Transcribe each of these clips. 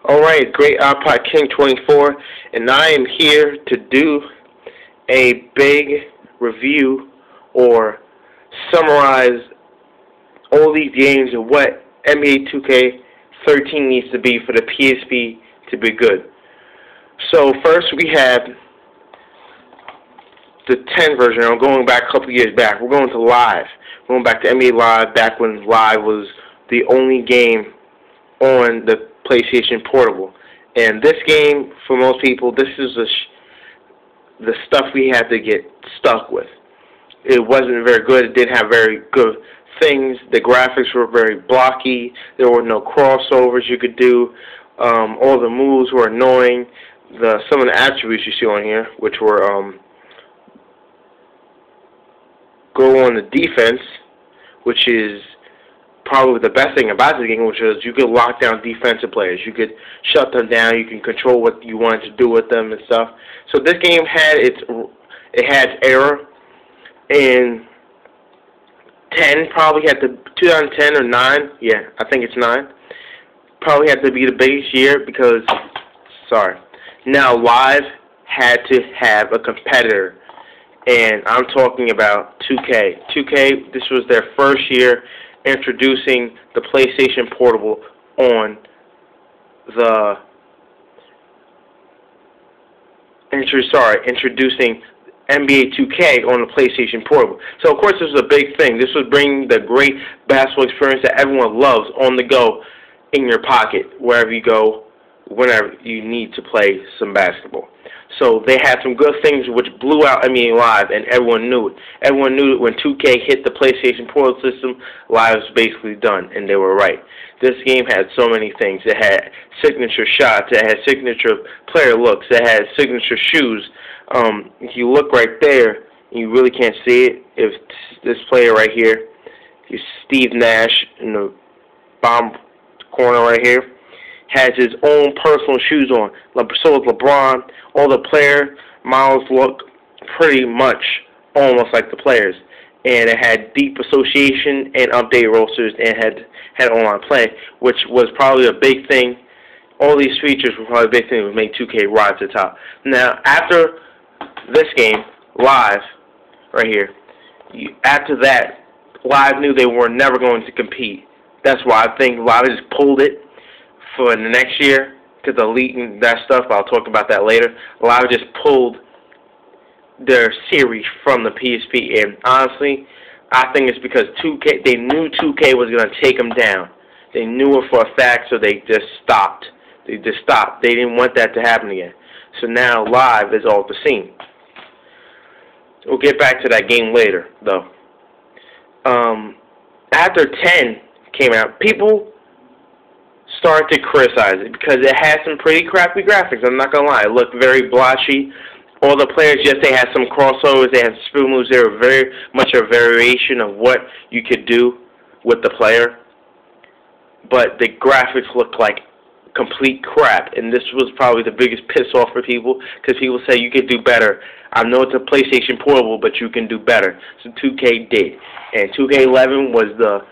Alright, Great iPod King 24, and I am here to do a big review or summarize all these games and what NBA 2K13 needs to be for the PSP to be good. So first we have the 10 version. I'm going back a couple years back. We're going to Live. We're going back to NBA Live, back when Live was the only game on the PlayStation Portable. And this game, for most people, this is the stuff we had to get stuck with. It wasn't very good. It didn't have very good things. The graphics were very blocky. There were no crossovers you could do. All the moves were annoying. Some of the attributes you see on here, which were go on the defense, which is probably the best thing about the game, which is you could lock down defensive players. You could shut them down. You can control what you wanted to do with them and stuff. So this game had has error. And 10 probably had to 2010 or 9. Yeah, I think it's 9. Probably had to be the biggest year because now Live had to have a competitor. And I'm talking about 2K. 2K, this was their first year introducing the PlayStation Portable on introducing NBA 2K on the PlayStation Portable. So of course this was a big thing. This was bringing the great basketball experience that everyone loves on the go in your pocket, wherever you go, whenever you need to play some basketball. So they had some good things which blew out NBA Live, and everyone knew it. Everyone knew that when 2K hit the PlayStation Portal system, Live was basically done, and they were right. This game had so many things. It had signature shots. It had signature player looks. It had signature shoes. If you look right there, you really can't see it. If this player right here, Steve Nash in the bottom corner right here, has his own personal shoes on. So is LeBron. All the player models look pretty much almost like the players. And it had deep association and update rosters and had online play, which was probably a big thing. All these features were probably a big thing that would make 2K rise to the top. Now, after this game, Live, right here, after that, Live knew they were never going to compete. That's why I think Live just pulled it for the next year, because the leak and that stuff, I'll talk about that later. Live just pulled their series from the PSP, and honestly, I think it's because 2K, they knew 2K was going to take them down. They knew it for a fact, so they just stopped. They didn't want that to happen again. So now Live is off the scene. We'll get back to that game later, though. After 10 came out, people started to criticize it because it had some pretty crappy graphics. I'm not gonna lie, it looked very blotchy. All the players, yes, they had some crossovers, they had spin moves. They were very much a variation of what you could do with the player, but the graphics looked like complete crap. And this was probably the biggest piss off for people, because people say you could do better. I know it's a PlayStation Portable, but you can do better. So 2K did, and 2K11 was the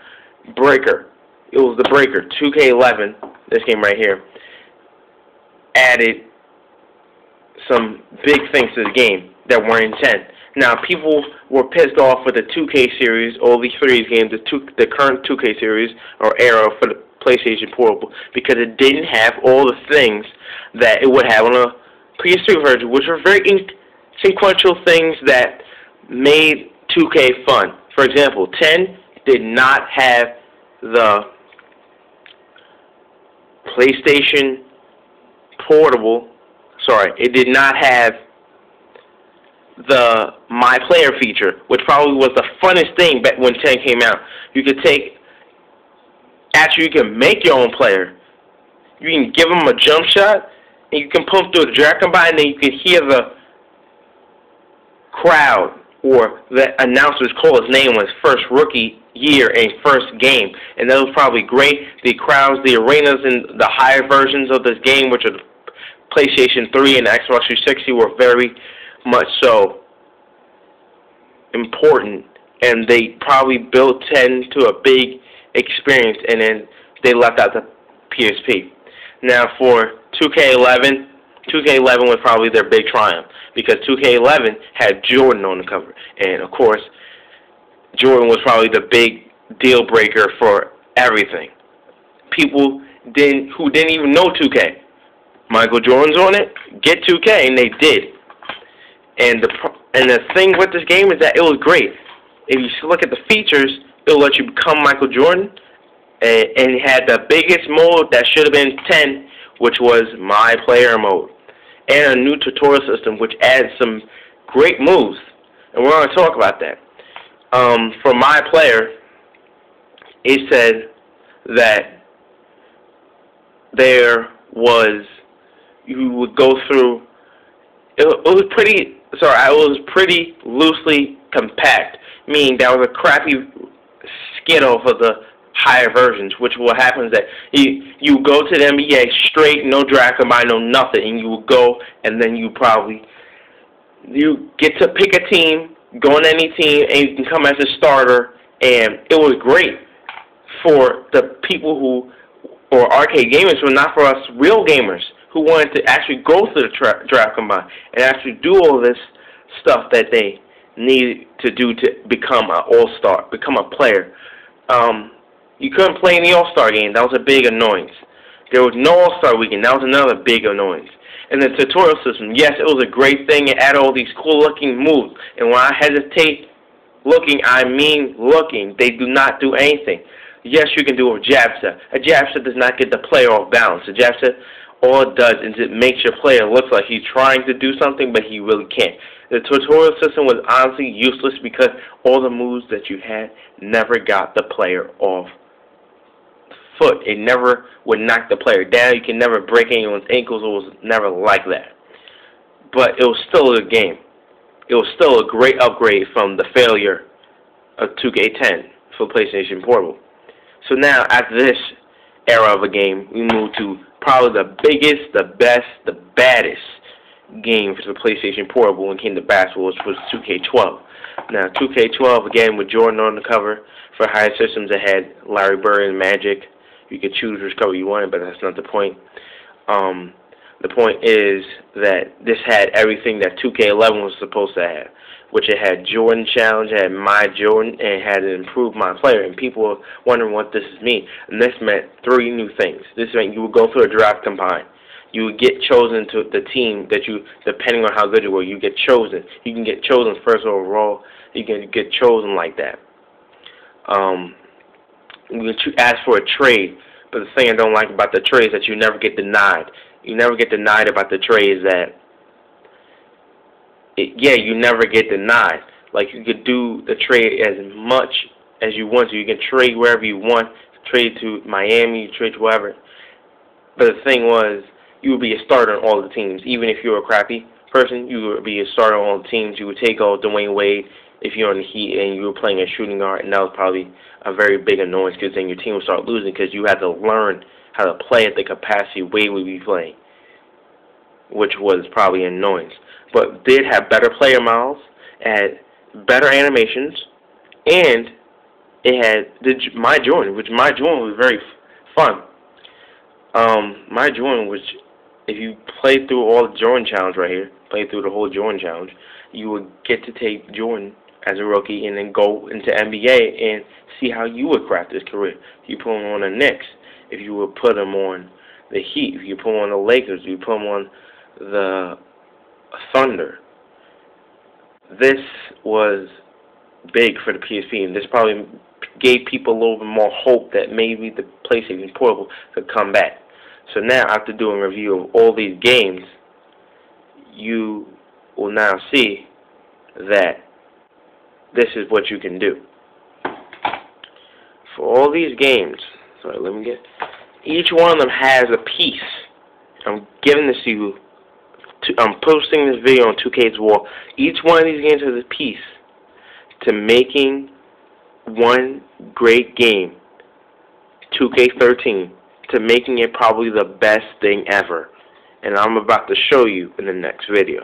breaker. It was the breaker. 2K11, this game right here, added some big things to the game that weren't in 10. Now, people were pissed off with the 2K series, all these series games, the current 2K series, or era for the PlayStation Portable, because it didn't have all the things that it would have on a PS3 version, which were very sequential things that made 2K fun. For example, 10 did not have the PlayStation Portable, it did not have the My Player feature, which probably was the funnest thing back when 10 came out. You could you can make your own player. You can give them a jump shot, and you can put them through a drag combine, and then you can hear the crowd or the announcer's call his name when his first rookie year and first game. And that was probably great. The crowds, the arenas in the higher versions of this game, which are the PlayStation 3 and the Xbox 360, were very much so important. And they probably built 10 to a big experience, and then they left out the PSP. Now for 2K11, 2K11 was probably their big triumph because 2K11 had Jordan on the cover, and of course, Jordan was probably the big deal breaker for everything. People who didn't even know 2K. Michael Jordan's on it. Get 2K, and they did. And the thing with this game is that it was great. If you look at the features, it'll let you become Michael Jordan, and it had the biggest mode that should have been 10, which was My Player mode, and a new tutorial system which adds some great moves, and we're going to talk about that. For My Player, it said that there was, you would go through, it was pretty loosely compact, meaning that was a crappy skittle for the higher versions, which what happens is that you go to the NBA straight, no draft combine, no nothing, and you will go, and then you get to pick a team, go on any team, and you can come as a starter, and it was great for the people who, or arcade gamers, but not for us real gamers who wanted to actually go through the draft combine and actually do all this stuff that they need to do to become an all-star, become a player. You couldn't play in the all-star game. That was a big annoyance. There was no all-star weekend. That was another big annoyance. And the tutorial system, yes, it was a great thing. It added all these cool-looking moves. And when I hesitate looking, I mean looking. They do not do anything. Yes, you can do a jab set. A jab set does not get the player off balance. A jab set, all it does is it makes your player look like he's trying to do something, but he really can't. The tutorial system was honestly useless because all the moves that you had never got the player off foot. It never would knock the player down. You can never break anyone's ankles. It was never like that. But it was still a game. It was still a great upgrade from the failure of 2K10 for PlayStation Portable. So now, after this era of a game, we move to probably the biggest, the best, the baddest game for the PlayStation Portable when it came to basketball, which was 2K12. Now, 2K12, again, with Jordan on the cover. For higher systems, it had Larry Bird and Magic. You could choose which cover you wanted, but that's not the point. The point is that this had everything that 2K11 was supposed to have, which it had Jordan Challenge, it had My Jordan, and it had an improved My Player. And people were wondering what this means. And this meant 3 new things. This meant you would go through a draft combine. You would get chosen to the team that you, depending on how good you were, you get chosen. You can get chosen first overall. You can get chosen like that. You can ask for a trade, but the thing I don't like about the trade is that you never get denied. You never get denied about the trade is that, you never get denied. Like, you could do the trade as much as you want to. You can trade wherever you want, trade to Miami, trade to wherever. But the thing was, you would be a starter on all the teams. Even if you were a crappy person, you would be a starter on all the teams. You would take out Dwayne Wade if you're on the Heat and you were playing a shooting guard, and that was probably a very big annoyance because then your team would start losing because you had to learn how to play at the capacity Wade would be playing, which was probably an annoyance. But did have better player models, it had better animations, and it had My Jordan, which My Jordan was very fun. My Jordan was, if you play through all the Jordan Challenge right here, play through the whole Jordan Challenge, you would get to take Jordan as a rookie and then go into NBA and see how you would craft his career. If you put him on the Knicks, if you would put him on the Heat, if you put him on the Lakers, if you put him on the Thunder. This was big for the PSP, and this probably gave people a little bit more hope that maybe the PlayStation Portable could come back. So now, after doing a review of all these games, you will now see that this is what you can do. For all these games, each one of them has a piece. I'm giving this to you. I'm posting this video on 2K's wall. Each one of these games has a piece to making one great game, 2K13, to making it probably the best thing ever. And I'm about to show you in the next video.